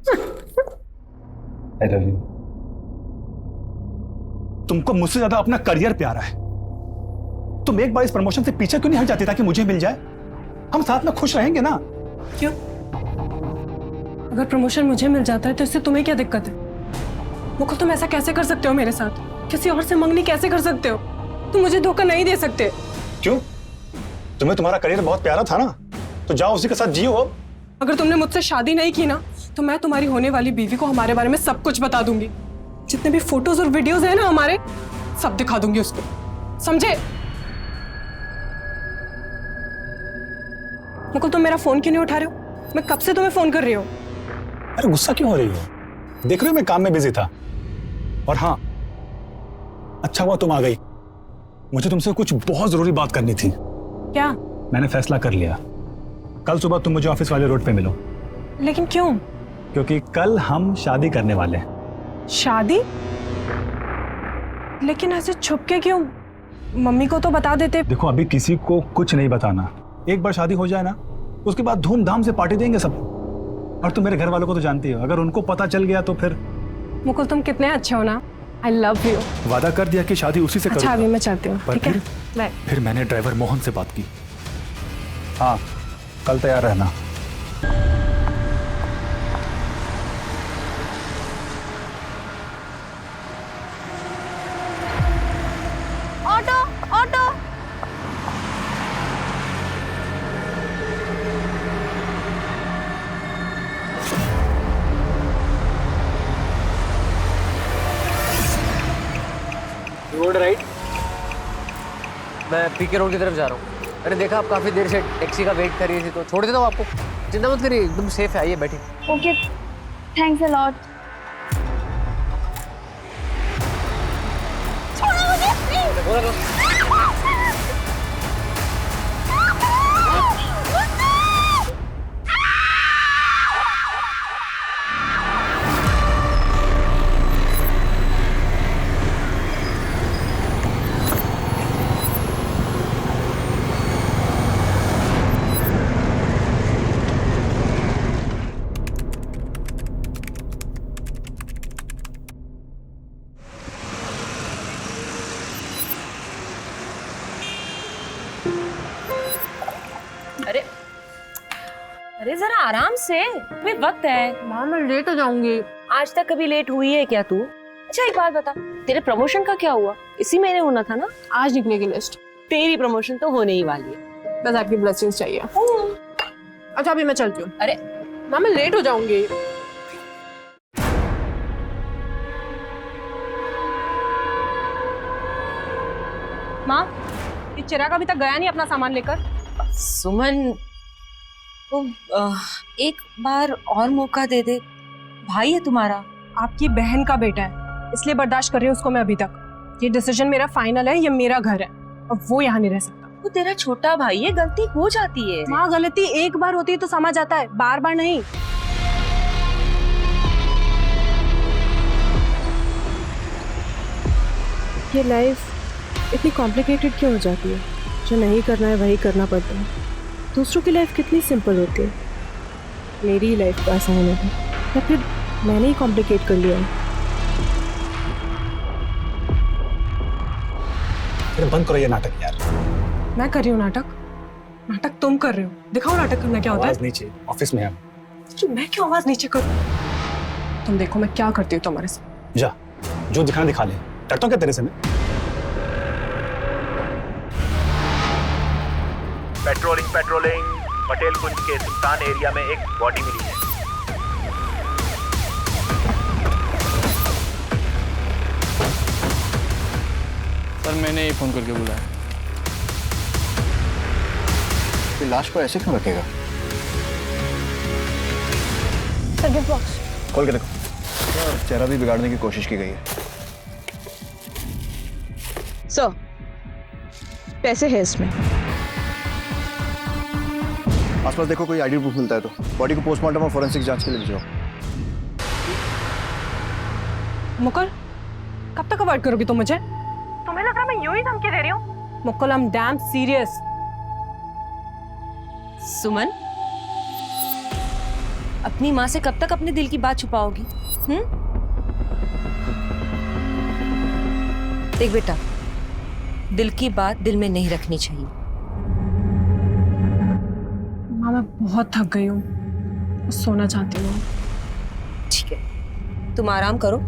I love you. तुमको मुझसे ज्यादा अपना करियर प्यारा है। तुम एक बार इस प्रमोशन से पीछे क्यों नहीं हट जाती ताकि मुझे मिल जाए? हम साथ में खुश रहेंगे ना। क्यों? अगर प्रमोशन मुझे मिल जाता है तो इससे तुम्हें क्या दिक्कत है? मुकुल, तुम ऐसा कैसे कर सकते हो मेरे साथ? किसी और से मंगनी कैसे कर सकते हो? तुम मुझे धोखा नहीं दे सकते। क्यों? तुम्हें तुम्हारा करियर बहुत प्यारा था ना, तो जाओ उसी के साथ जियो। अब अगर तुमने मुझसे शादी नहीं की ना, तो मैं तुम्हारी होने वाली बीवी को हमारे बारे में सब कुछ बता दूंगी। जितने भी फोटोज और वीडियोस हैं ना हमारे, सब दिखा दूंगी उसको, समझे? मुकुल, तुम मेरा फोन क्यों नहीं उठा रहे हो? मैं कब से तुम्हें फोन कर रही हूँ। अरे गुस्सा क्यों हो रही हो? देख रहे हो मैं काम में बिजी था। और हाँ, अच्छा हुआ तुम आ गई। मुझे तुमसे कुछ बहुत जरूरी बात करनी थी। क्या? मैंने फैसला कर लिया, कल सुबह तुम मुझे ऑफिस वाले रोड पे मिलो। लेकिन क्यों? क्योंकि कल हम शादी करने वाले हैं। शादी? लेकिन ऐसे छुप के क्यों? मम्मी को तो बता देते। देखो, अभी किसी को कुछ नहीं बताना। एक बार शादी हो जाए ना, उसके बाद धूमधाम से पार्टी देंगे सब। और तुम मेरे घर वालों को तो जानती हो, अगर उनको पता चल गया तो फिर। मुकुल, तुम कितने अच्छे हो ना। I love you. वादा कर दिया कि शादी उसी से अच्छा, अभी मैं चलती हूँ, ठीक है? बाय। फिर मैंने ड्राइवर मोहन से बात की। हाँ, कल तैयार रहना। Auto auto. Road right. मैं पीके रोड की तरफ जा रहा हूँ। मैंने देखा आप काफी देर से टैक्सी का वेट कर रही थी, तो छोड़ देता हूँ आपको। चिंता मत करिए, एकदम सेफ है। आइए बैठिए। Okay, thanks a lot. छोड़ो मुझे प्लीज। अरे अरे जरा आराम से, अभी वक्त है। माँ, मैं लेट हो जाऊंगी। आज तक कभी लेट हुई है क्या तू? अच्छा एक बात बता, तेरे प्रमोशन का क्या हुआ? इसी महीने होना था ना? आज निकलेगी लिस्ट। तेरी प्रमोशन तो होने ही वाली है। बस आपकी ब्लेसिंग्स चाहिए। अच्छा, अभी मैं चलती हूँ। अरे माँ, मैं लेट हो जाऊंगी। माँ, ये चिराग अभी तक गया नहीं अपना सामान लेकर। सुमन, तो एक बार और मौका दे दे। भाई है तुम्हारा। आपकी बहन का बेटा है, इसलिए बर्दाश्त कर रही हूँ उसको मैं अभी तक। ये डिसीजन मेरा फाइनल है, ये मेरा घर है और वो यहाँ नहीं रह सकता। वो तेरा छोटा भाई है, गलती हो जाती है। माँ, गलती एक बार होती है तो समझ आता है, बार बार नहीं। ये लाइफ इतनी कॉम्प्लिकेटेड क्यों हो जाती है? जो नहीं करना है वही करना पड़ता है। दूसरों की लाइफ कितनी सिंपल होती है। मेरी लाइफ को आसान है या फिर मैंने ही कॉम्प्लिकेट कर लिया है? फिर बंद करो ये नाटक यार। मैं कर रही हूँ नाटक? नाटक तुम कर रहे हो। दिखाओ नाटक करना क्या होता है। आवाज नीचे, ऑफिस में है। तो मैं क्यों आवाज नीचे करूँ? तुम देखो मैं क्या करती हूँ तुम्हारे साथ। जा, जो दिखाना दिखा ले। डरता हूँ क्या तेरे से मैं? पेट्रोलिंग पटेल कुंज के सुल्तान एरिया में एक बॉडी मिली है। सर, मैंने ही फोन करके बुलाया। ये लाश को ऐसे क्यों रखेगा? सर, गिफ्ट बॉक्स खोल के देखो। चेहरा भी बिगाड़ने की कोशिश की गई है। सर, पैसे है इसमें। आसपास देखो, कोई आईडी प्रूफ मिलता है तो बॉडी को पोस्टमार्टम और फोरेंसिक जांच के लिए भिजवाओ। मुकुल, कब तक अवॉइड करोगी तुम मुझे? तुम्हें लग रहा है मैं यूं ही धमकी दे रही हूँ? Mukul, I am damn serious. Suman, अपनी माँ से कब तक अपने दिल की बात छुपाओगी? देख बेटा, दिल की बात दिल में नहीं रखनी चाहिए। माँ मैं बहुत थक गई हूँ, सोना चाहती हूँ। ठीक है, तुम आराम करो।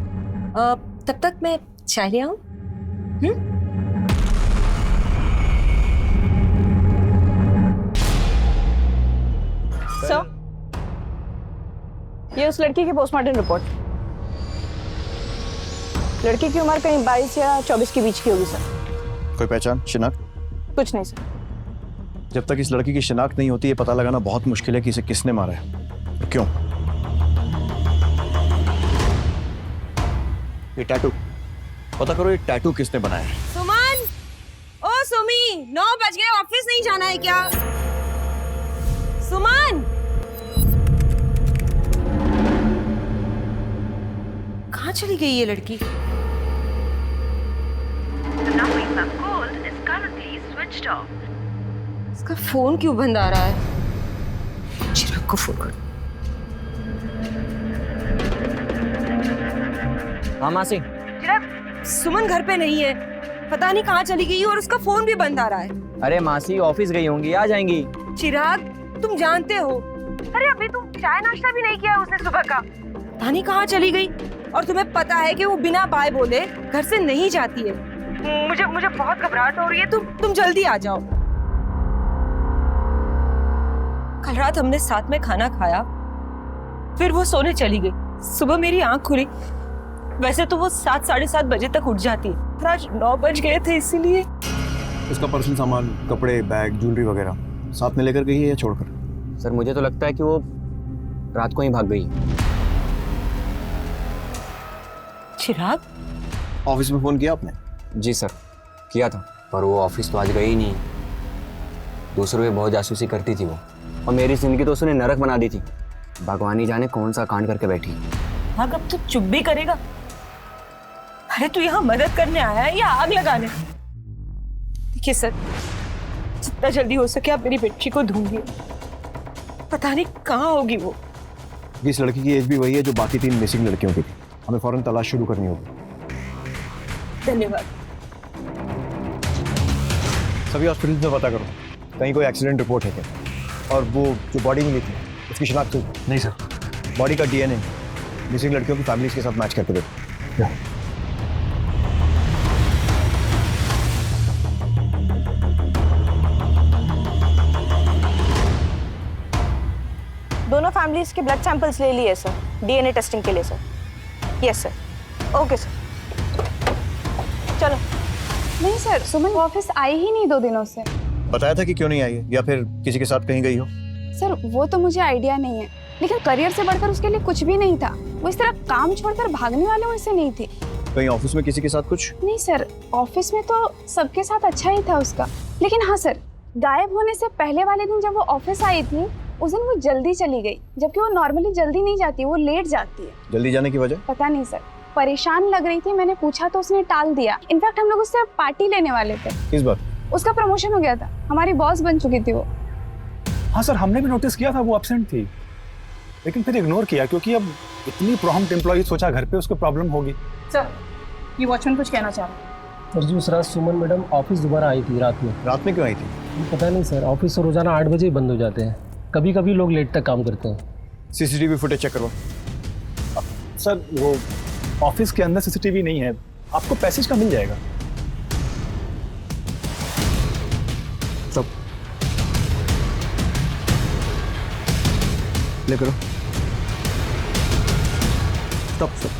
तब तक मैं चाय ले आऊं? सर, ये उस लड़की की पोस्टमार्टम रिपोर्ट। लड़की की उम्र कहीं 22 या 24 के बीच की होगी सर। कोई पहचान, शिनाख्त? कुछ नहीं सर। जब तक इस लड़की की शिनाख्त नहीं होती, ये पता लगाना बहुत मुश्किल है कि इसे किसने मारा है और क्यों। ये टैटू, पता करो ये टैटू किसने बनाया है। सुमन! ओ सुमी, 9 बज गए, ऑफिस नहीं जाना है क्या? सुमन! कहाँ चली गई ये लड़की? इसका फोन क्यों बंद आ रहा है? चिराग को फोन कर। हाँ मासी। सुमन घर पे नहीं है, पता नहीं कहाँ चली गई और उसका फोन भी बंद आ रहा है। अरे मासी ऑफिस गई होंगी, आ जाएंगी। चिराग, तुम जानते हो, अरे अभी तुम चाय नाश्ता भी नहीं किया उसने सुबह का। पता नहीं कहाँ चली गई, और तुम्हें पता है कि वो बिना बाय बोले घर से नहीं जाती है। मुझे बहुत घबराहट हो रही है, तुम जल्दी आ जाओ। कल रात हमने साथ में खाना खाया, फिर वो सोने चली गई। सुबह मेरी आंख खुली, वैसे तो वो 7 साढ़े 7 बजे तक उठ जाती है, आज 9 बज गए थे, इसीलिए। उसका पर्सनल सामान, कपड़े, बैग, ज्वेलरी वगैरह साथ में लेकर गई है या छोड़कर? सर मुझे तो लगता है कि वो रात को ही भाग गई। चिराग? ऑफिस में फोन किया आपने? जी सर, किया था, पर वो ऑफिस तो आज गई ही नहीं। दूसरों पे बहुत जासूसी करती थी वो, और मेरी जिंदगी तो उसने नरक बना दी थी। भगवान ही जाने कौन सा कांड करके बैठी। भाग, अब तो चुप भी करेगा? अरे तू यहाँ मदद करने आया है या आग लगाने? देखिए सर, जितना जल्दी हो सके आप मेरी बेटी को ढूंढिए, पता नहीं कहाँ होगी वो। इस लड़की की एज भी वही है जो बाकी 3 मिसिंग लड़कियों की थी। हमें फौरन तलाश शुरू करनी होगी। धन्यवाद। सभी हॉस्पिटल में पता करो, कहीं कोई एक्सीडेंट रिपोर्ट है क्या? और वो जो बॉडी मिली थी उसकी शिनाख्त हुई? नहीं सर। बॉडी का डीएनए मिसिंग लड़कियों की फैमिलीज के साथ मैच करके देखो। दोनों फैमिलीज के ब्लड सैंपल्स ले लिए सर, डीएनए टेस्टिंग के लिए sir. Yes sir. Okay sir, चलो। नहीं सर, सुमन ऑफिस आई ही नहीं 2 दिनों से। बताया था कि क्यों नहीं आई है, या फिर किसी के साथ कहीं गई हो? सर वो तो मुझे आइडिया नहीं है, लेकिन करियर से बढ़कर उसके लिए कुछ भी नहीं था। वो इस तरह काम छोड़कर भागने वाले वैसे नहीं थी। कहीं ऑफिस में किसी के साथ कुछ? नहीं सर, ऑफिस में तो सबके साथ अच्छा ही था उसका, लेकिन हाँ सर, गायब होने से पहले वाले दिन जब वो ऑफिस आई थी, उस दिन वो जल्दी चली गई, जबकि वो नॉर्मली जल्दी नहीं जाती, वो लेट जाती है। जल्दी जाने की वजह? पता नहीं सर, परेशान लग रही थी, मैंने पूछा तो उसने टाल दिया। इनफैक्ट हम लोग उससे पार्टी लेने वाले थे। किस बात? उसका प्रमोशन हो गया था, हमारी बॉस बन चुकी थी वो। हाँ सर, हमने भी नोटिस किया था वो एब्सेंट थी, लेकिन फिर इग्नोर किया क्योंकि अब इतनी प्रॉम्प्ट एम्प्लॉई, सोचा घर पे उसको प्रॉब्लम होगी। सर, ये वॉचमैन कुछ कहना चाह रहा है। सर जी, उस रात सुमन मैडम ऑफिस दोबारा आई थी रात में। रात में क्यों आई थी? पता नहीं सर, ऑफिस तो रोजाना 8 बजे ही बंद हो जाते हैं, कभी कभी लोग लेट तक काम करते हैं। सीसीटीवी फुटेज चेक करो। सर वो ऑफिस के अंदर सीसीटीवी नहीं है, आपको पैसेज का मिल जाएगा। सब ले करो। Stop stop.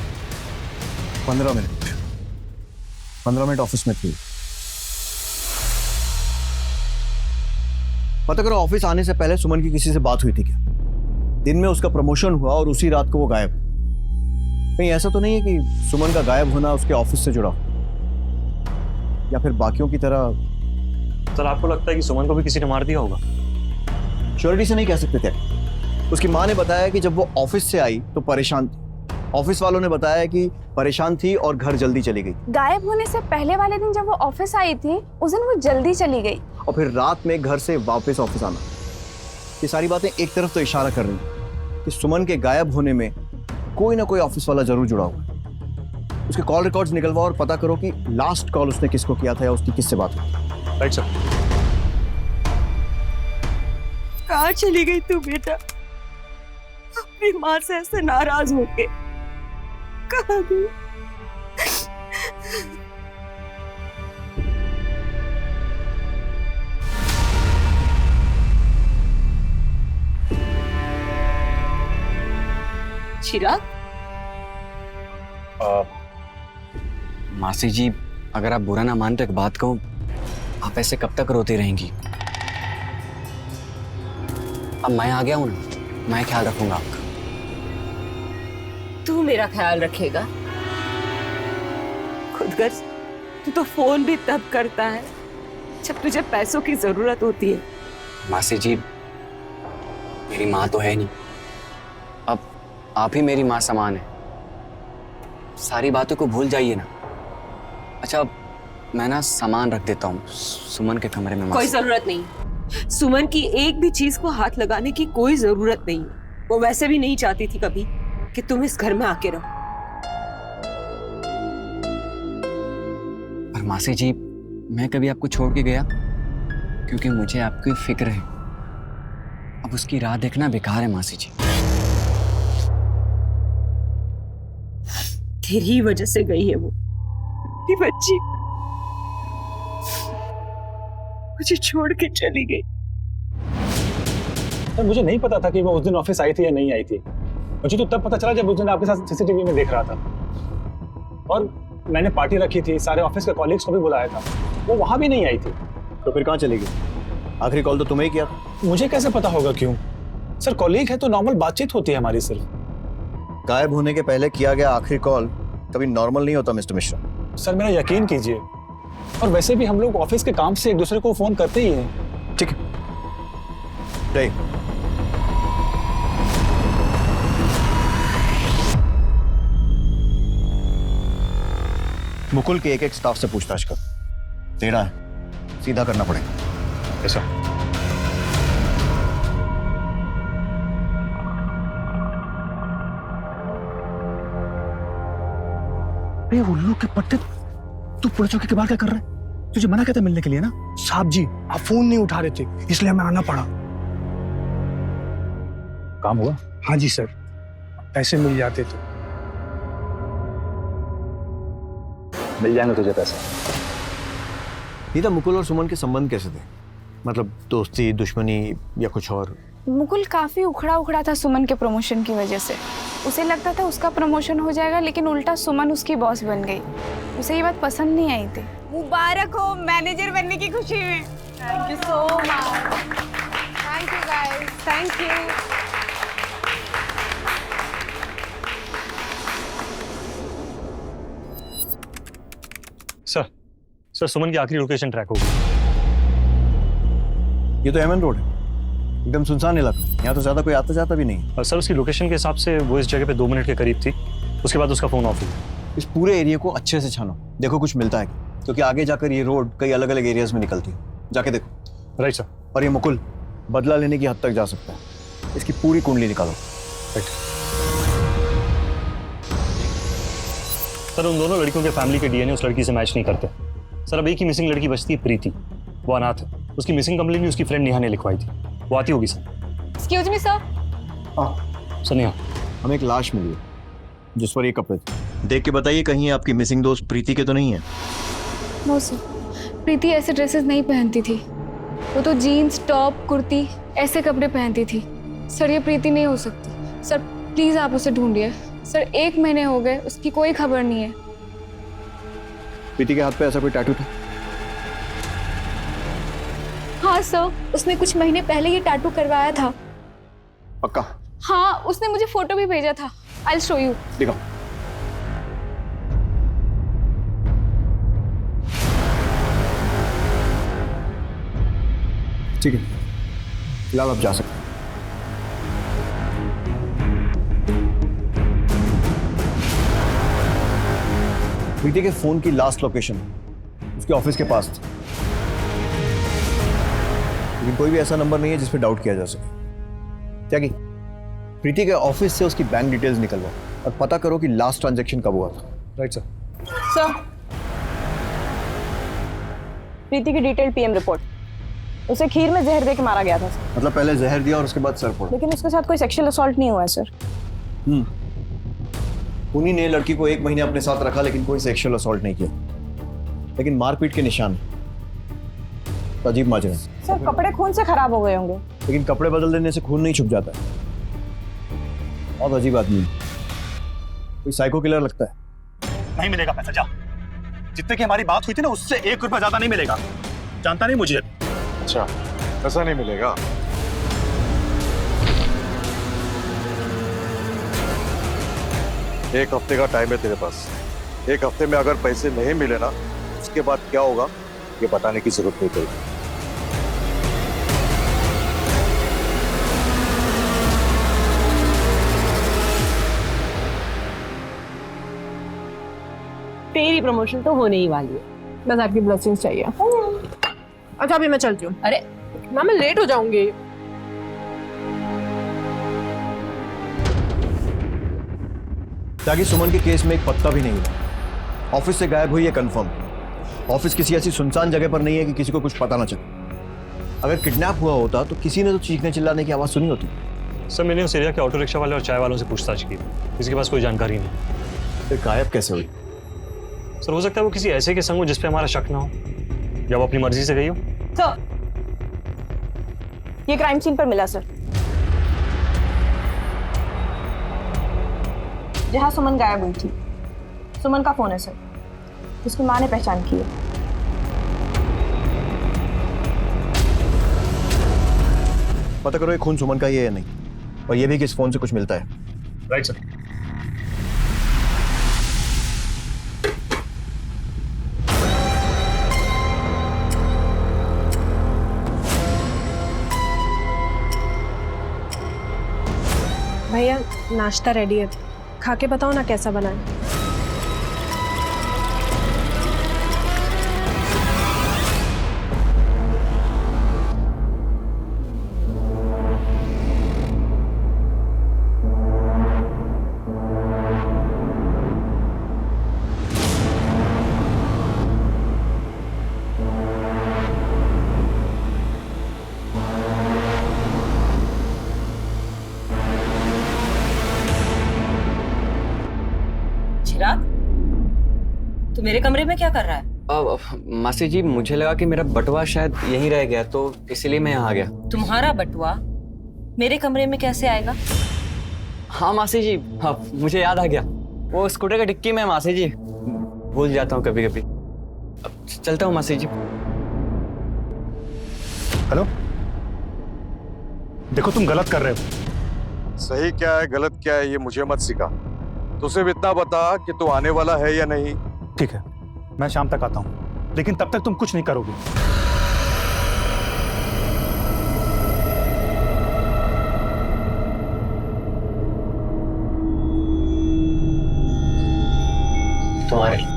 15 मिनट ऑफिस में थी। पता करो ऑफिस आने से पहले सुमन की किसी से बात हुई थी क्या? दिन में उसका प्रमोशन हुआ और उसी रात को वो गायब। कहीं ऐसा तो नहीं है कि सुमन का गायब होना उसके ऑफिस से जुड़ा हो, या फिर बाकियों की तरह? सर आपको लगता है कि सुमन को भी किसी ने मार दिया होगा? श्योरिटी से नहीं कह सकते थे। उसकी माँ ने बताया कि जब वो ऑफिस से आई तो परेशान थी। ऑफिस वालों ने बताया कि परेशान थी और घर जल्दी चली गई। गायब होने से पहले वाले दिन जब वो ऑफिस आई थी, उस दिन वो जल्दी चली गई, और फिर रात में घर से वापस ऑफिस आना। ये सारी बातें एक तरफ तो इशारा कर रही हैं कि सुमन के गायब होने में कोई ना कोई ऑफिस वाला जरूर जुड़ा हुआ है। उसके कॉल रिकॉर्ड्स निकलवाओ और पता करो कि लास्ट कॉल उसने किसको किया था या उसकी किससे बात हुई। Right sir. कहाँ चली गई तू बेटा? अपनी माँ से ऐसे नाराज होके कहाँ गई? चिराग, मासी जी, अगर आप बुरा ना मान तो एक बात कहूँ, आप ऐसे कब तक रोती रहेंगी? अब मैं आ गया हूँ ना, मैं ख्याल रखूंगा आपका। तू मेरा ख्याल रखेगा? खुदगर्ज, तू तो फोन भी तब करता है जब तुझे पैसों की जरूरत होती है। मासी जी, मेरी माँ तो है नहीं, अब आप ही मेरी माँ समान है। सारी बातों को भूल जाइए ना। अच्छा, मैं ना सामान रख देता हूँ सुमन के कमरे में। कोई जरूरत नहीं, सुमन की एक भी चीज को हाथ लगाने की कोई जरूरत नहीं। वो वैसे भी नहीं चाहती थी कभी कि तुम इस घर में आके रहो। पर मासी जी, मैं कभी आपको छोड़ के गया? क्योंकि मुझे आपकी फिक्र है। अब उसकी राह देखना बेकार है मासी जी। तेरी वजह से गई है वो, ये बच्ची मुझे छोड़ के चली गई। सर, मुझे नहीं पता था कि वो उस दिन ऑफिस आई थी या नहीं आई थी। मुझे तो तब पता चला जब उस दिन आपके साथ सीसीटीवी में देख रहा था। और मैंने पार्टी रखी थी, सारे ऑफिस के कॉलीग्स को भी बुलाया था, वो वहां भी नहीं आई थी। तो फिर कहाँ चली गई? आखिरी कॉल तो तुम्हें ही किया था। मुझे कैसे पता होगा? क्यों सर, कॉलीग है तो नॉर्मल बातचीत होती है हमारी। सिर्फ गायब होने के पहले किया गया आखिरी कॉल कभी नॉर्मल नहीं होता मिस्टर मिश्रा। सर, मेरा यकीन कीजिए, और वैसे भी हम लोग ऑफिस के काम से एक दूसरे को फोन करते ही हैं। ठीक है, नहीं। मुकुल के एक स्टाफ से पूछताछ कर। देना है, सीधा करना पड़ेगा। ऐसा उल्लू के पट्टे, तू पुलिस चौकी के बाहर क्या कर रहा है? तुझे मना किया था मिलने के लिए ना? साहब जी, आप फोन नहीं उठा रहे थे, इसलिए हमें आना पड़ा। काम हुआ? हाँ जी सर, पैसे मिल जाते तो। मिल जाएंगे तुझे पैसे। नीता, मुकुल और सुमन के संबंध कैसे थे? मतलब दोस्ती, दुश्मनी या कुछ और? मुकुल काफी उखड़ा था सुमन के प्रमोशन की वजह से। उसे लगता था उसका प्रमोशन हो जाएगा, लेकिन उल्टा सुमन उसकी बॉस बन गई। उसे ये बात पसंद नहीं आई थी। मुबारक हो मैनेजर बनने की खुशी में। Thank you so much. Thank you guys, thank you. Sir, Suman की आखिरी लोकेशन ट्रैक हो गई। ये तो एमएन रोड है, एकदम सुनसान इलाका। यहाँ तो ज्यादा कोई आता जाता भी नहीं। सर, उसकी लोकेशन के हिसाब से वो इस जगह पे 2 मिनट के करीब थी। उसके बाद उसका फोन ऑफ हुआ। इस पूरे एरिया को अच्छे से छानो, देखो कुछ मिलता है, क्योंकि आगे जाकर ये रोड कई अलग अलग एरियाज में निकलती है। जाके देखो। Right sir. और ये मुकुल बदला लेने की हद तक जा सकता है। इसकी पूरी कुंडली निकालो। राइट सर, उन दोनों लड़कियों के फैमिली के डीएनए उस लड़की से मैच नहीं करते। सर, अब एक ही मिसिंग लड़की बचती है, प्रीति। वो अनाथ है। उसकी मिसिंग कंप्लेंट भी उसकी फ्रेंड नेहा ने लिखवाई थी। वो आती होगी सर। Excuse me sir. हाँ सर, नेहा, हमें एक लाश मिली है जिस पर ये कपड़े थे। देख के बताइए कहीं आपकी मिसिंग दोस्त प्रीति के तो नहीं है? नो सर, प्रीति ऐसे ड्रेसेस नहीं पहनती थी। वो तो जीन्स, टॉप, कुर्ती ऐसे कपड़े पहनती थी। सर, ये प्रीति नहीं हो सकती। सर प्लीज आप उसे ढूंढिए। सर 1 महीने हो गए, उसकी कोई खबर नहीं है। प्रीति के हाथ पे ऐसा कोई टैटू था? हाँ सर, उसने कुछ महीने पहले ये टैटू करवाया था। पक्का? हाँ, उसने मुझे फोटो भी भेजा था। I will show you. दिखाओ। ठीक है, फिलहाल आप जा सकते हैं। प्रीति के फोन की लास्ट लोकेशन उसके ऑफिस के पास थी, लेकिन कोई भी ऐसा नंबर नहीं है जिस पे डाउट किया जा सके। क्या की? प्रीति के ऑफिस से उसकी बैंक डिटेल्स निकलवाओ और पता करो कि लास्ट ट्रांजैक्शन कब हुआ था। Right sir. सर, प्रीति की डिटेल पीएम रिपोर्ट। उसे खीर में जहर दे के मारा गया था सर। मतलब पहले जहर दिया और उसके बाद सर फोड़ा। लेकिन उसके साथ कोई सेक्सुअल असॉल्ट नहीं हुआ है सर। उन्हीं ने लड़की को 1 महीने अपने साथ रखा लेकिन कोई सेक्सुअल असॉल्ट नहीं किया, लेकिन मारपीट के निशान। तो अजीब माजरा। सर, कपड़े खून से खराब हो गए होंगे। लेकिन कपड़े बदल देने से खून नहीं छुप जाता है। बहुत अजीब आदमी, कोई साइको किलर लगता है। नहीं मिलेगा पैसा, जा। जितने की हमारी बात हुई थी ना, उससे 1 रुपया ज्यादा नहीं मिलेगा। जानता नहीं मुझे। अच्छा, पैसा नहीं मिलेगा? एक हफ्ते का टाइम है तेरे पास। 1 हफ्ते में अगर पैसे नहीं मिले ना, उसके बाद क्या होगा ये बताने की जरूरत नहीं पड़ेगी। तेरी प्रमोशन तो होने ही वाली है, बस आपकी ब्लेसिंग्स चाहिए। अच्छा, अभी मैं चलती हूँ। अरे मैम, मैं लेट हो जाऊंगी। ताकि सुमन के केस में एक पत्ता भी नहीं हुआ। ऑफिस से गायब हुई है कंफर्म। ऑफिस किसी ऐसी सुनसान जगह पर नहीं है कि किसी को कुछ पता ना चले। अगर किडनैप हुआ होता तो किसी ने तो चीखने चिल्लाने की आवाज सुनी होती। सर, मैंने उस एरिया के ऑटो रिक्शा वाले और चाय वालों से पूछताछ की, किसी के पास कोई जानकारी नहीं। फिर गायब कैसे हुई? सर, हो सकता है वो किसी ऐसे के संग हो जिस पे हमारा शक ना हो, या वो अपनी मर्जी से गई हो। सर, ये क्राइम सीन पर मिला सर, जहां सुमन गायब हुई थी। सुमन का फोन है सर, जिसकी मां ने पहचान की है। पता करो ये खून सुमन का ही है या नहीं, और ये भी कि इस फोन से कुछ मिलता है। Right sir. भैया, नाश्ता रेडी है, खा के बताओ ना कैसा बना है। तू मेरे कमरे में क्या कर रहा है? मासी जी, मुझे लगा कि मेरा बटुआ शायद यहीं रह गया, तो इसीलिए मैं यहाँ आ गया। तुम्हारा बटुआ मेरे कमरे में कैसे आएगा? हाँ मासी जी, हाँ, मुझे याद आ गया। वो स्कूटर का डिक्की में मासी जी, भूल जाता हूँ कभी कभी। चलता हूँ मासी जी। हेलो, देखो तुम गलत कर रहे हो। सही क्या है गलत क्या है ये मुझे मत सिखा। तू सिर्फ इतना बता कि तू आने वाला है या नहीं। ठीक है, मैं शाम तक आता हूँ, लेकिन तब तक तुम कुछ नहीं करोगे। तुम्हारे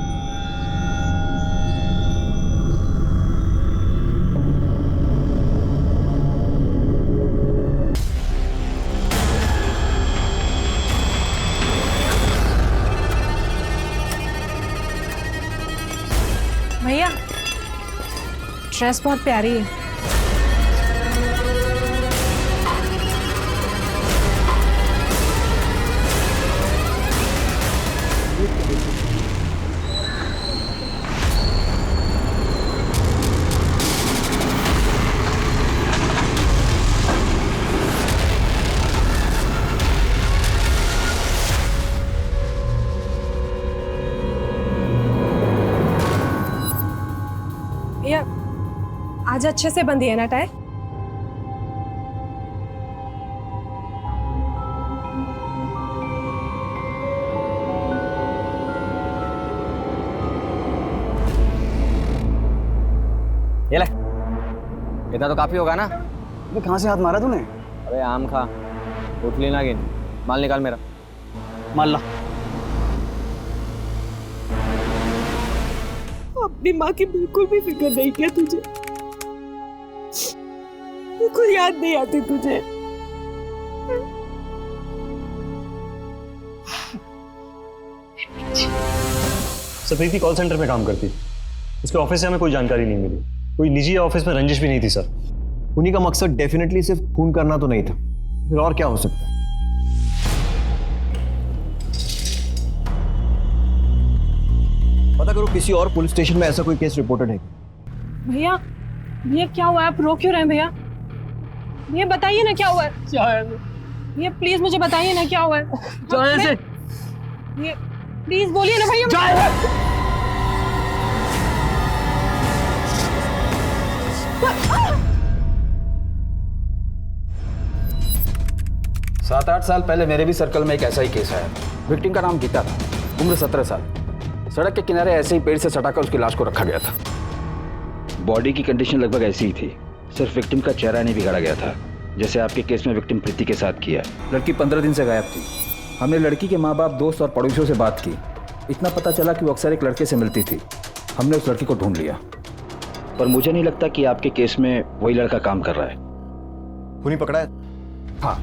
भैया, ड्रेस बहुत प्यारी है। भैया, आज अच्छे से बंधी है ना टाई? ये ले, इतना तो काफी होगा ना। अबे कहाँ से हाथ मारा तूने? अबे आम खा, उठली ना गिन। माल निकाल मेरा। माल ला। अपनी माँ की बिल्कुल भी फिक्र नहीं किया तुझे, बिल्कुल याद नहीं आती तुझे। सर प्रीति कॉल सेंटर में काम करती, उसके ऑफिस से हमें कोई जानकारी नहीं मिली। कोई निजी ऑफिस में रंजिश भी नहीं थी सर। उन्हीं का मकसद डेफिनेटली सिर्फ खून करना तो नहीं था, फिर और क्या हो सकता है? पता करो किसी और पुलिस स्टेशन में ऐसा कोई केस रिपोर्टेड है। भैया भैया क्या हुआ है? आप रो क्यों रहे हैं भैया? भैया बताइए ना क्या हुआ है? भैया प्लीज मुझे बताइए ना क्या हुआ है? भैया प्लीज बोलिए ना भैया। 7-8 साल पहले मेरे भी सर्कल में एक ऐसा ही केस आया। विक्टिम का नाम गीता था, उम्र 17 साल। सड़क के किनारे ऐसे ही पेड़ से सटाकर उसकी लाश को रखा गया था। बॉडी की कंडीशन लगभग ऐसी ही थी, सिर्फ विक्टिम का चेहरा नहीं बिगाड़ा गया था, जैसे आपके केस में विक्टिम प्रीति के साथ किया। लड़की 15 दिन से गायब थी। हमने लड़की के माँ बाप, दोस्त और पड़ोसियों से बात की। इतना पता चला कि वो अक्सर एक लड़के से मिलती थी। हमने उस लड़की को ढूंढ लिया, पर मुझे नहीं लगता कि आपके केस में वही लड़का काम कर रहा है। खूनी पकड़ा है? हाँ।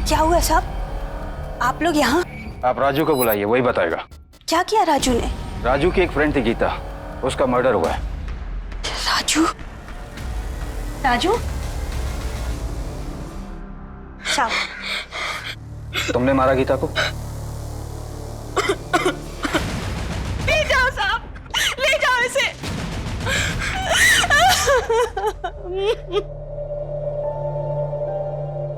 क्या हुआ साहब? आप लोग यहाँ? आप राजू को बुलाइए, वही बताएगा। क्या किया राजू ने? राजू की एक फ्रेंड थी गीता, उसका मर्डर हुआ है। राजू? राजू? साहब तुमने मारा गीता को? ले जाओ साहब, ले जाओ इसे।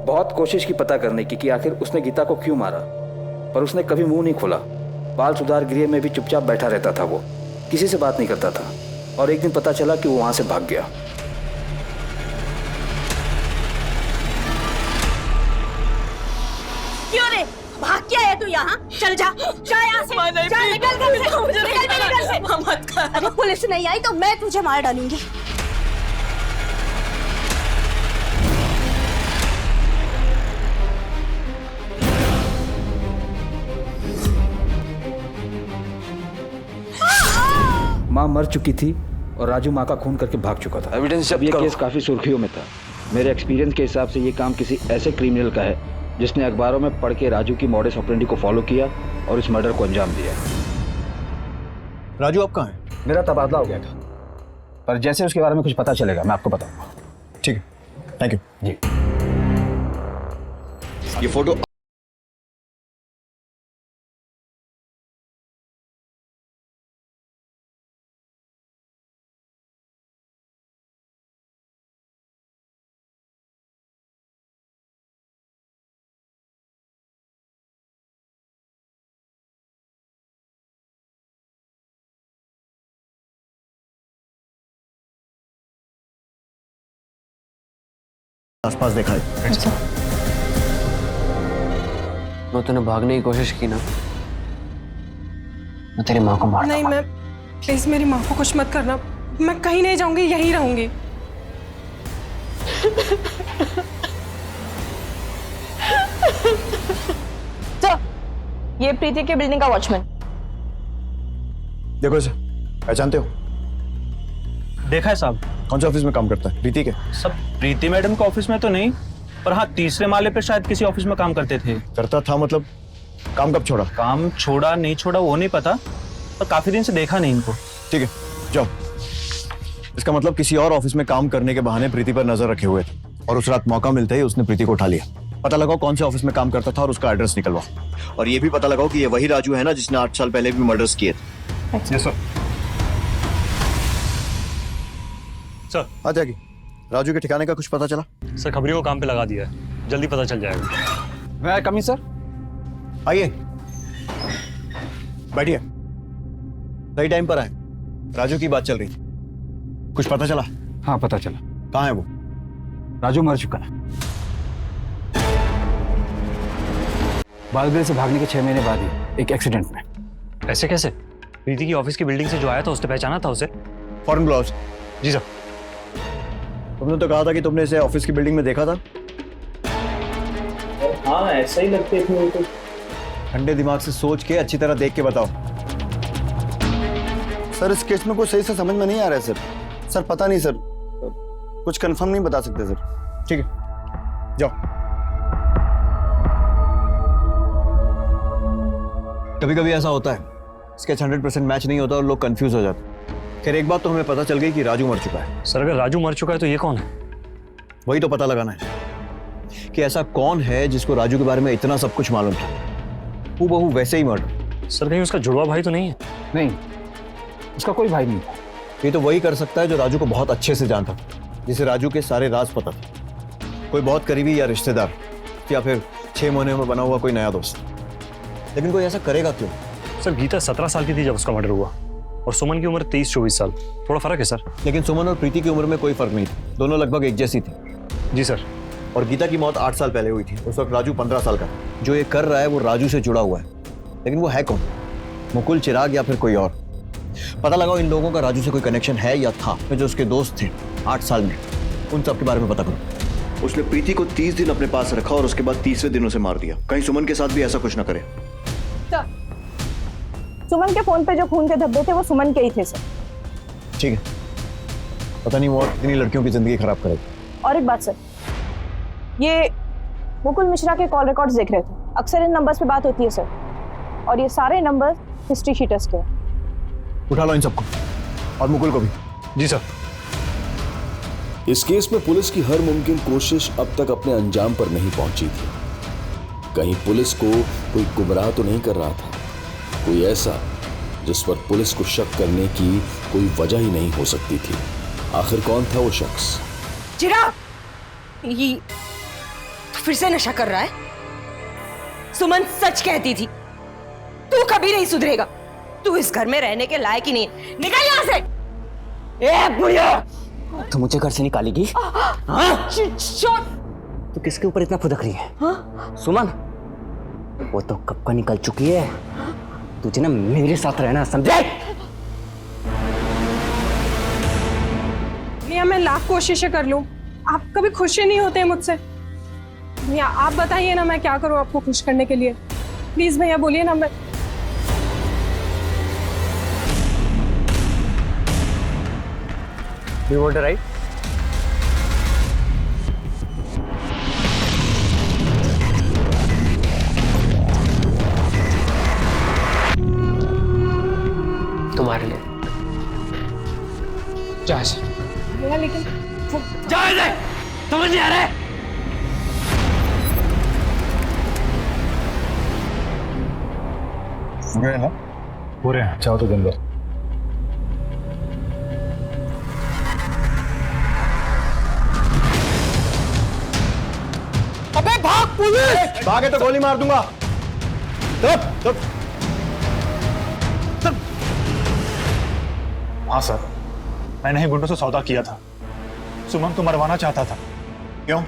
बहुत कोशिश की पता करने की कि आखिर उसने गीता को क्यों मारा, पर उसने कभी मुंह नहीं खोला। बाल सुधार गृह में भी चुपचाप बैठा रहता था, वो किसी से बात नहीं करता था। और एक दिन पता चला कि वो वहां से भाग गया। क्यों रे? भाग क्या है तू यहाँ? चल जा, जा यहाँ से, जा, निकल घर से, निकल मेरे घर से। मत कर। अगर पुलिस नहीं आई तो मैं तुझे मार डालूंगी। माँ मर चुकी थी और राजू माँ का खून करके भाग चुका था। एविडेंस जब ये केस काफी सुर्खियों में था। मेरे एक्सपीरियंस के हिसाब से ये काम किसी ऐसे क्रिमिनल का है जिसने अखबारों में पढ़ के राजू की मॉडस ऑपरेंडी को फॉलो किया और इस मर्डर को अंजाम दिया। राजू आप कहाँ हैं? मेरा तबादला हो गया था, पर जैसे उसके बारे में कुछ पता चलेगा मैं आपको बताऊंगा। ठीक है, थैंक यू जी। ये फोटो आसपास देखा है। वो तूने भागने की कोशिश की ना, मैं तेरी माँ को मार नहीं, मैं प्लीज मेरी माँ को कुछ मत करना। मैं कहीं नहीं जाऊंगी, यहीं रहूंगी। तो ये प्रीति के बिल्डिंग का वॉचमैन। देखो इसे पहचानते हो? देखा है साहब। कौन से ऑफिस में काम करता है? प्रीति के? सब प्रीति मैडम के ऑफिस में तो नहीं, पर हाँ तीसरे माले पे शायद किसी ऑफिस में काम करते थे। करता था मतलब? काम कब छोड़ा? काम छोड़ा नहीं छोड़ा वो नहीं पता, पर काफी दिन से देखा नहीं इनको। ठीक है जाओ। इसका मतलब किसी और ऑफिस में काम करने के बहाने प्रीति पर नजर रखे हुए थे और उस रात मौका मिलते ही उसने प्रीति को उठा लिया। पता लगाओ कौन से ऑफिस में काम करता था और उसका एड्रेस निकलवाओ। और ये भी पता लगाओ कि ये वही राजू है ना जिसने 8 साल पहले भी मर्डर्स किए थे। Yes sir. सर आ जाएगी। राजू के ठिकाने का कुछ पता चला? सर खबरियों को काम पे लगा दिया है, जल्दी पता चल जाएगा। मैं कमी सर। आइए बैठिए। सही टाइम पर आए। राजू की बात चल रही थी, कुछ पता चला? हाँ पता चला। कहाँ है वो? राजू मर चुका है। बालगृह से भागने के 6 महीने बाद ही एक एक्सीडेंट में। ऐसे कैसे? प्रीति की ऑफिस की बिल्डिंग से जो आया था उसने पहचाना था उसे? Foreign blouse. जी सर। तुमने तो कहा था कि तुमने इसे ऑफिस की बिल्डिंग में देखा था। हाँ ऐसा ही लगते थे। ठंडे दिमाग से सोच के अच्छी तरह देख के बताओ। सर इस केस में कुछ सही से समझ में नहीं आ रहा है सर। सर पता नहीं सर, कुछ कंफर्म नहीं बता सकते सर। ठीक है, जाओ। कभी कभी ऐसा होता है, स्केच 100% मैच नहीं होता और लोग कंफ्यूज हो जाते। खैर एक बात तो हमें पता चल गई कि राजू मर चुका है। सर अगर राजू मर चुका है तो ये कौन है? वही तो पता लगाना है कि ऐसा कौन है जिसको राजू के बारे में इतना सब कुछ मालूम था। हूबहू वैसे ही मर्डर। सर कहीं उसका जुड़वा भाई तो नहीं है? नहीं, उसका कोई भाई नहीं था। ये तो वही कर सकता है जो राजू को बहुत अच्छे से जानता था, जिसे राजू के सारे राज पता था। कोई बहुत करीबी या रिश्तेदार, या फिर 6 महीने में बना हुआ कोई नया दोस्त। लेकिन कोई ऐसा करेगा क्यों? सर गीता 17 साल की थी जब उसका मर्डर हुआ और सुमन की उम्र 23-24 साल। थोड़ा फर्क है सर। लेकिन सुमन और प्रीति की उम्र में कोई फर्क नहीं था, दोनों लगभग एक जैसी थी। जी सर। और गीता की मौत 8 साल पहले हुई थी। उस वक्त राजू 15 साल का था। जो ये कर रहा है वो राजू से जुड़ा हुआ है, लेकिन वो है कौन? मुकुल, चिराग या फिर कोई और? पता लगाओ इन लोगों का राजू से कोई कनेक्शन है या था। जो उसके दोस्त थे 8 साल में, उन सब के बारे में पता करो। उसने प्रीति को 30 दिन अपने पास रखा और उसके बाद 30वें दिन उसे मार दिया। कहीं सुमन के साथ भी ऐसा कुछ ना करे। सुमन के फोन पे जो खून के धब्बे थे वो सुमन के ही थे सर। ठीक है, पता नहीं वो और कितनी लड़कियों की जिंदगी खराब करेगी। और एक बात सर, ये मुकुल मिश्रा के कॉल रिकॉर्ड्स देख रहे थे। अक्सर इन नंबर्स पे बात होती है सर, और ये सारे नंबर हिस्ट्री शीटर्स के हैं। उठा लो इन सबको, और मुकुल को भी। जी सर। इस केस में पुलिस की हर मुमकिन कोशिश अब तक अपने अंजाम पर नहीं पहुंची थी। कहीं पुलिस को कोई गुमराह तो नहीं कर रहा था, कोई ऐसा जिस पर पुलिस को शक करने की कोई वजह ही नहीं हो सकती थी। आखिर कौन था वो शख्स? चिराग, ये तो फिर से नशा कर रहा है। सुमन सच कहती थी, तू कभी नहीं सुधरेगा। तू इस घर में रहने के लायक ही नहीं। निकल यहाँ से। ए बुढ़िया, तो मुझे घर से निकालेगी? तो किसके ऊपर इतना फुदक रही है? सुमन, वो तो कब का निकल चुकी है। तुझे ना मेरे साथ रहना, समझे? भैया मैं लाख कोशिशें कर लूं, आप कभी खुश ही नहीं होते मुझसे। भैया आप बताइए ना मैं क्या करूं आपको खुश करने के लिए। प्लीज भैया बोलिए ना। मैं You want to write? तुम्हारे लिए। जा से। भैया लेकिन जा से, समझ नहीं आ रहा है? पूरे हैं, चाहो तो दिन भर। अबे भाग पुलिस! भागे तो गोली मार दूंगा। हाँ सर, मैंने ही गुंडों से सौदा किया था। सुमन को मरवाना चाहता था। क्यों?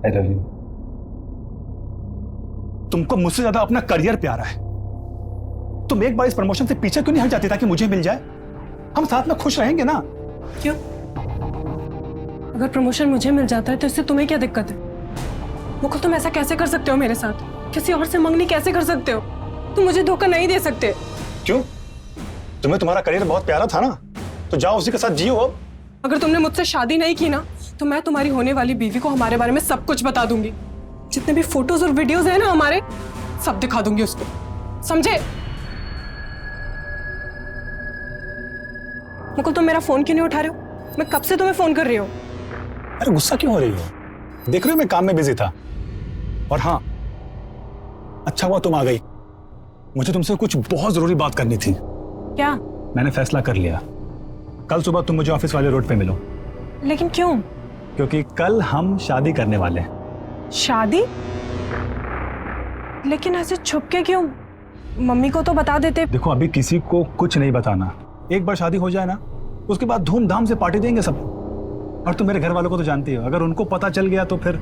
I love you। तुमको मुझसे ज्यादा अपना करियर प्यारा है। तुम एक बार इस प्रमोशन से पीछे क्यों नहीं हट जाती ताकि मुझे मिल जाए? हम साथ में खुश रहेंगे ना। क्यों? अगर प्रमोशन मुझे मिल जाता है तो इससे तुम्हें क्या दिक्कत है? मुकुल तुम ऐसा कैसे कर सकते हो मेरे साथ? किसी और से मंगनी कैसे कर सकते हो? तुम मुझे धोखा नहीं दे सकते। क्यों? तुम्हें तुम्हारा करियर बहुत प्यारा था ना, तो जाओ उसी के साथ जियो। अब अगर तुमने मुझसे शादी नहीं की ना तो मैं तुम्हारी होने वाली बीवी को हमारे बारे में सब कुछ बता दूंगी। जितने भी फोटोज और वीडियोज है ना हमारे, सब दिखा दूंगी उसको, समझे? मुकुल तुम मेरा फोन क्यों नहीं उठा रहे हो? मैं कब से तुम्हें फोन कर रही हूँ। अरे गुस्सा क्यों हो रही हो? देख रहे हो मैं काम में बिजी था। और हाँ, अच्छा हुआ तुम आ गई। मुझे तुमसे कुछ बहुत जरूरी बात करनी थी। क्या? मैंने फैसला कर लिया, कल सुबह तुम मुझे ऑफिस वाले रोड पे मिलो। लेकिन क्यों? क्योंकि कल हम शादी करने वाले हैं। शादी? लेकिन ऐसे छुप के क्यों? मम्मी को तो बता देते। देखो अभी किसी को कुछ नहीं बताना। एक बार शादी हो जाए ना, उसके बाद धूमधाम से पार्टी देंगे सब। और तुम मेरे घर वालों को तो जानती हो, अगर उनको पता चल गया तो फिर।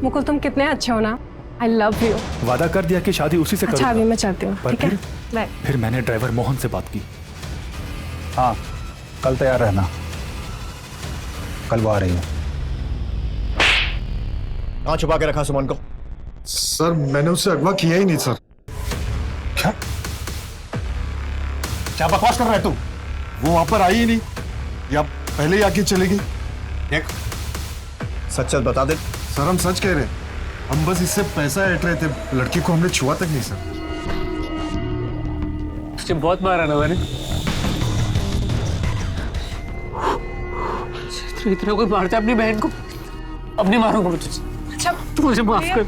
मुकुल तुम कितने अच्छे हो ना। I love you। वादा कर दिया कि शादी उसी से करूंगा। अच्छा अभी मैं चलती हूँ। पर ठीक है? बाय। फिर मैंने ड्राइवर मोहन से बात की। हाँ, कल तैयार रहना, कल वो आ रही है। कहाँ छुपा के रखा सुमन को? सर मैंने उससे अगवा किया ही नहीं सर। क्या बकवास कर रहा है तू? वो वहां पर आई ही नहीं या पहले ही आके चली गई? देख, सच सच बता दे। सर हम सच कह रहे हैं, हम बस इससे पैसा ऐंठ रहे थे, लड़की को हमने छुआ तक नहीं सर। तुझे बहुत मारा ना मैंने। इतना कोई मारता है अपनी बहन को, अब नहीं मारूंगा मैं तुझे। अच्छा तू मुझे माफ कर।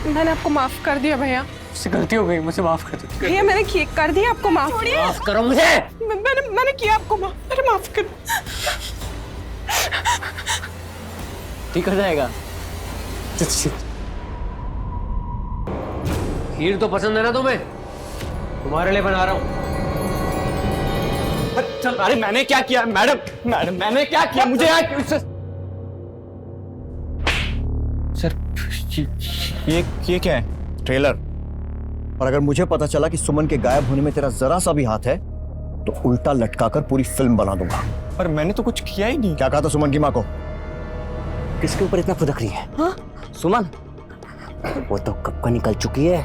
मैंने आपको माफ कर दिया भैया। मुझसे गलती हो गई, मुझे माफ कर दो भैया। मैंने कर दिया आपको माफ। माफ करो मुझे। मैंने किया आपको माफ। मैंने माफ कर। ठीक हो जाएगा। खीर तो पसंद है ना तुम्हें? तुम्हारे लिए बना रहा हूँ। चल, अरे मैंने क्या किया मैडम? मैंने क्या किया? मुझे सर ये क्या है? ट्रेलर। और अगर मुझे पता चला कि सुमन के गायब होने में तेरा जरा सा भी हाथ है तो उल्टा लटकाकर पूरी फिल्म बना दूंगा। पर मैंने तो कुछ किया ही नहीं। क्या कहा था सुमन की माँ को? किसके ऊपर इतना फुदक रही है? हाँ? सुमन वो तो कब का निकल चुकी है।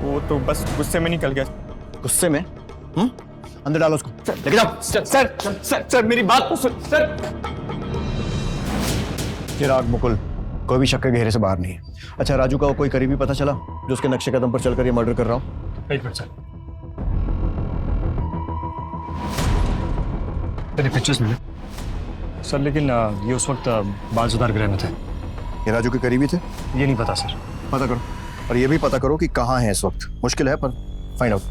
वो तो बस गुस्से में निकल गया। गुस्से में? अंदर डालो उसको, लेके जाओ। सर मेरी बात तो सुन सर। चिराग, मुकुल, कोई भी शक के घेरे से बाहर नहीं है। अच्छा, राजू का वो कोई करीबी पता चला जो उसके नक्शे कदम पर चलकर ये मर्डर कर रहा हो? एक मिनट सर, तेरे पिक्चर्स मिले सर, लेकिन ये उस वक्त बाल सुधार गृह में थे। ये राजू के करीबी थे? ये नहीं पता सर। पता करो, और ये भी पता करो कि कहाँ है इस वक्त। मुश्किल है पर फाइंड आउट।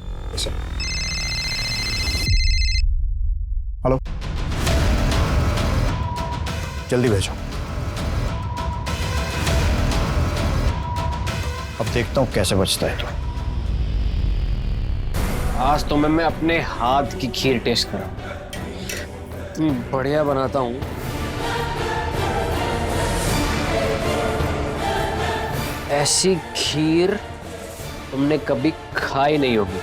हेलो, जल्दी भेजो। अब देखता हूं कैसे बचता है तो। आज तो मैं अपने हाथ की खीर टेस्ट करा। बढ़िया बनाता हूँ। ऐसी खीर तुमने कभी खाई नहीं होगी।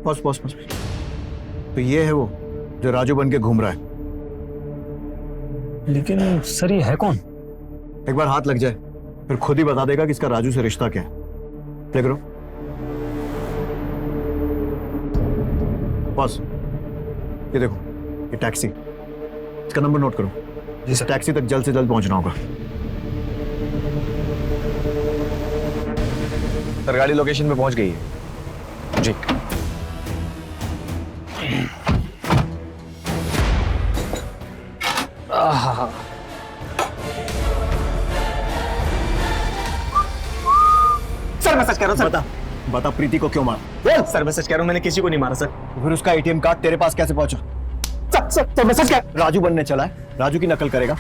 बस बस बस। तो ये है वो जो राजू बन के घूम रहा है। लेकिन सर ये है कौन? एक बार हाथ लग जाए फिर खुद ही बता देगा कि इसका राजू से रिश्ता क्या है। प्ले करो। बस ये देखो, ये टैक्सी, इसका नंबर नोट करो। इस टैक्सी तक जल्द से जल्द पहुंचना होगा। सर गाड़ी लोकेशन पे पहुंच गई है जी। सर मैं सच कह रहा हूँ सर। बता प्रीति को क्यों मारा? बोल सर, मैं सच कह रहा हूँ, मैंने किसी को नहीं मारा सर। फिर उसका एटीएम कार्ड तेरे पास कैसे पहुंचा? सर मैं सच कह। राजू बनने चला है, राजू की नकल करेगा।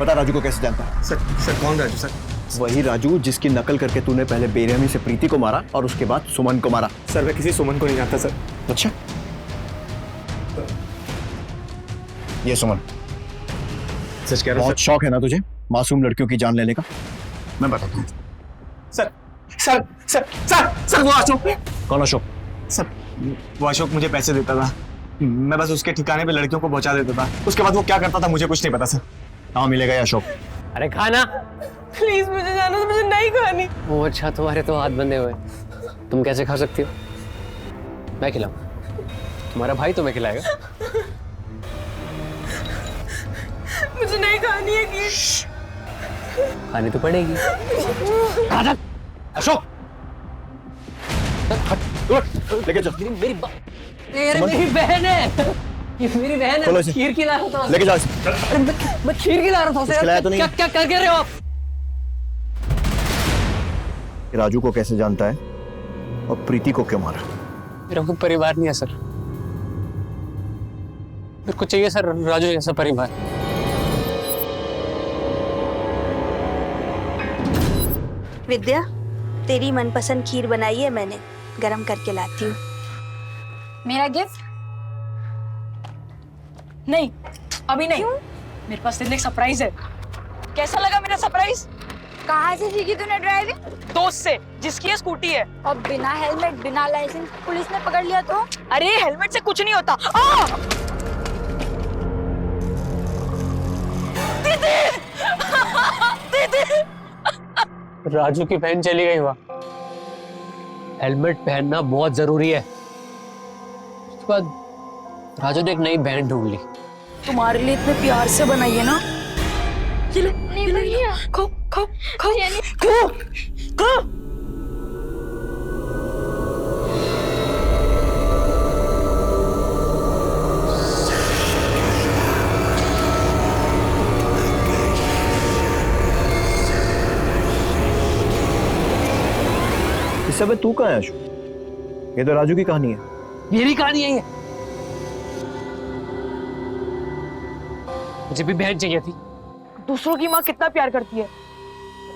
पता राजू को कैसे जानता है? सर कौन राजू सर? वही राजू जिसकी नकल करके तूने पहले बेरहमी से प्रीति को मारा और उसके बाद सुमन को मारा। सर मैं किसी सुमन को नहीं जानता सर। अच्छा, ये सुमन। सच कह रहा हूँ बहुत शौक है ना तुझे मासूम लड़कियों की जान लेने का? मैं बताता हूँ। Sir sir sir sir sir वो अशोक। कौन अशोक? सर वो अशोक मुझे पैसे देता था, मैं बस उसके ठिकाने पे लड़कियों को पहुंचा देता था। उसके बाद वो क्या करता था मुझे कुछ नहीं पता सर। कहाँ मिलेगा ये अशोक? अरे खाना प्लीज मुझे जाना, तो मुझे नहीं खानी। वो अच्छा, तुम्हारे तो हाथ बंधे हुए, तुम कैसे खा सकती हो? मैं खिलाऊं? तुम्हारा भाई तुम्हें खिलाएगा। मुझे नहीं खानी है खीर। खानी तो पड़ेगी। अशोक लेके चल। मेरी बहन है, ये मेरी बहन है। खीर खिला रहा था, लेके जाओ। मैं खीर खिला रहा था उसे। खिलाया तो नहीं? क्या कर रहे हो आप? राजू को कैसे जानता है और प्रीति को क्यों मारा? मेरा कोई परिवार नहीं है सर, मेरे को चाहिए सर राजू जैसा परिवार। विद्या, तेरी मनपसंद खीर बनाई है मैंने, गरम करके लाती हूँ। मेरा गिफ्ट? नहीं, अभी नहीं। मेरे पास तेरे लिए एक सरप्राइज है। कैसा लगा मेरा सरप्राइज? कहाँ से सीखी तूने ड्राइविंग? दोस्त से, जिसकी ये स्कूटी है। और बिना हेलमेट बिना लाइसेंस पुलिस ने पकड़ लिया तो? अरे हेलमेट से कुछ नहीं होता। दीदी! दीदी! राजू की बहन चली गई वहाँ, हेलमेट पहनना बहुत जरूरी है। उसके बाद राजू ने एक नई बैंड ढूंढ ली। तुम्हारे लिए इतने प्यार से बनाई है ना। ये लो, नहीं ये लो, भैया। खाओ खाओ खाओ खाओ खाओ। इस समय तू कहाँ है आशु? ये तो राजू की कहानी है। मेरी कहानी है ये। मुझे भी बहन चाहिए थी। दूसरों की माँ कितना प्यार करती है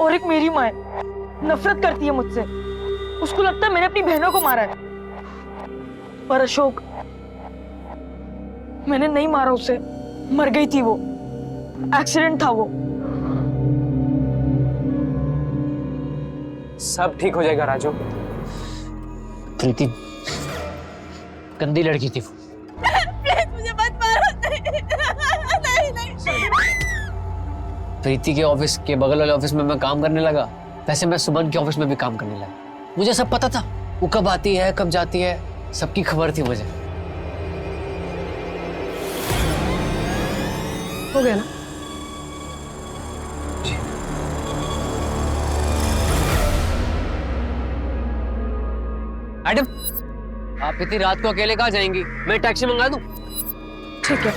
और एक मेरी माँ है, नफरत करती है मुझसे। उसको लगता है मैंने अपनी बहनों को मारा है। पर अशोक, मैंने नहीं मारा उसे, मर गई थी वो। एक्सीडेंट था वो। सब ठीक हो जाएगा राजू। प्रीति गंदी लड़की थी वो। प्लीज मुझे मत मारो। नहीं नहीं। प्रीति के ऑफिस के बगल वाले ऑफिस में मैं काम करने लगा, वैसे मैं सुमन के ऑफिस में भी काम करने लगा। मुझे सब पता था, वो कब आती है कब जाती है, सबकी खबर थी मुझे। हो गया ना? मैडम, आप इतनी रात को अकेले कहाँ जाएंगी? मैं टैक्सी मंगा दूं? ठीक है।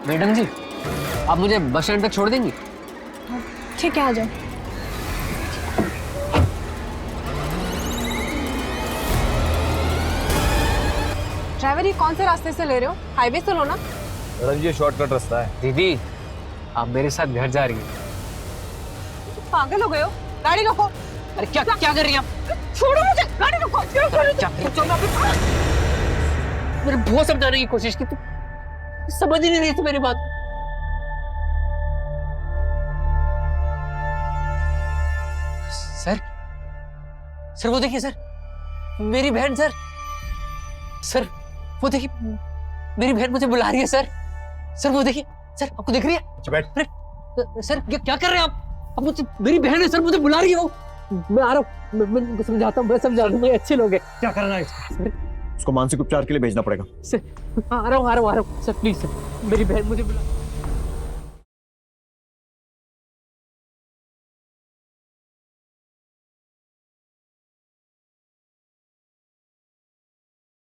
मैडम जी, आप मुझे बस स्टैंड तक छोड़ देंगी? ठीक है, आ जाओ। ड्राइवर, ये कौन से रास्ते से ले रहे हो? हाईवे से लो ना। मैडम जी, ये शॉर्टकट रास्ता है। दीदी, आप मेरे साथ घर जा रही हैं। पागल हो गए हो? गाड़ी रोको। अरे क्या क्या कर रही हैं आप? छोड़ो मुझे, गाड़ी रोको। क्या कर रही हैं? मैंने बहुत समझाने की कोशिश की, तू समझ ही नहीं रही थी मेरी बात। सर वो देखिए सर, मेरी बहन सर वो देखिए, मेरी बहन मुझे बुला रही है सर वो देखिए सर, आपको दिख रही है? अरे सर क्या कर रहे हैं आप मुझे, मेरी बहन है सर, मुझे बुला रही है वो। मैं आ रहा हूँ, मैं उनको समझाता हूँ, मैं समझा दूंगा, ये अच्छे लोग हैं। क्या करना है सर? उसको मानसिक उपचार के लिए भेजना पड़ेगा। सर आ रहा हूँ सर, प्लीज सर, मेरी बहन मुझे बुला